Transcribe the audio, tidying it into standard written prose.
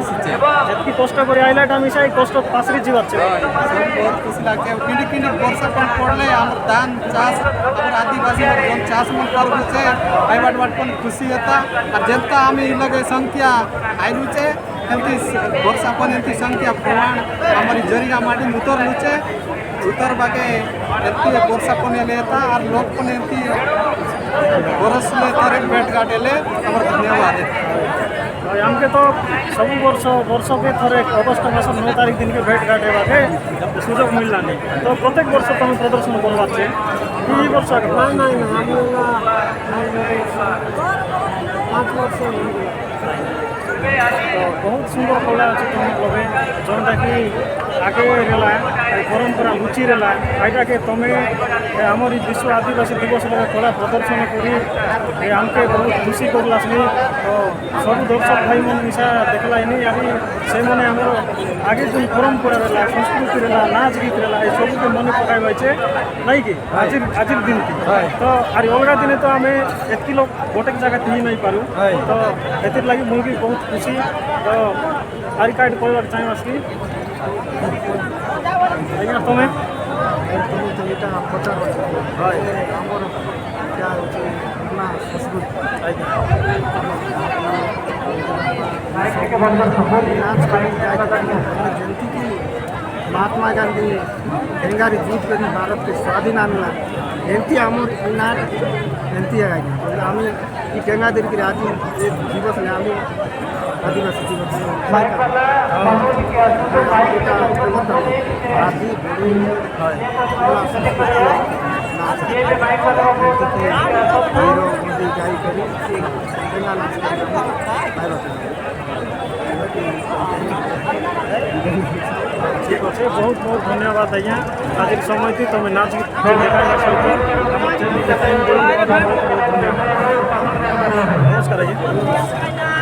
जबकि कष्ट कर आइला हमेशा कष्ट पासरे जीवा बहुत खुशी लगছে किंडी किंडी वर्षा कम पड़ले हमर धान चाष हमर आदिवासी लोग चाष मन करबु छे आइबाट बाट पण खुशी होता और जनता आमी लगे संख्या आइलु छे एंती वर्षा पण एंती संख्या प्रमाण हमारी जरिगा माटी उतर लुचे उतर बाके एंती वर्षा पण लेता और लोग पण एंती वर्ष ले तारे भेट गाटेले हमर धन्यवाद हमके तो सब वर्ष के थोड़े अगस्ट मास 9 तारीख दिन के भेट घाटे के सुजोग मिलला नहीं तो प्रत्येक वर्ष तुम प्रदर्शन करवा वर्ष बहुत सुंदर कला अच्छे तुम लगे जोटा कि आगे रहा परंपरा लुचि रहा यहाँ के तुम्हें आमर विश्व आदिवासी दिवस लगे कला प्रदर्शन कर आमके बहुत खुशी करला तो सब दर्शक भाई मन मिशा देखला अभी से मैंने आमर आगे जो परंपरा रहा संस्कृति रहा नाच गीत रहा ये सब के मन पकाइबे नहीं कि आज दिन की तो आर अलग दिन तो आम एतकी लोग गोटे जगह थी नहीं पारू तो ये लगी मुझे भी बहुत खुशी तो आर कार्ड कहवाक चाहिए आज्ञा तुम्हें महात्मा गांधी हेंगारी जुट कर भारत के स्वाधीन आनला एमती आमर नाट एमती है आम टेंगा दिन की आज दिवस ने आम आदिवासी दिवस आदि गाई करी टेंगा नाच ठीक अच्छे बहुत बहुत धन्यवाद आज्ञा आज समय थी तुम नाच गीत नमस्कार आज्ञा।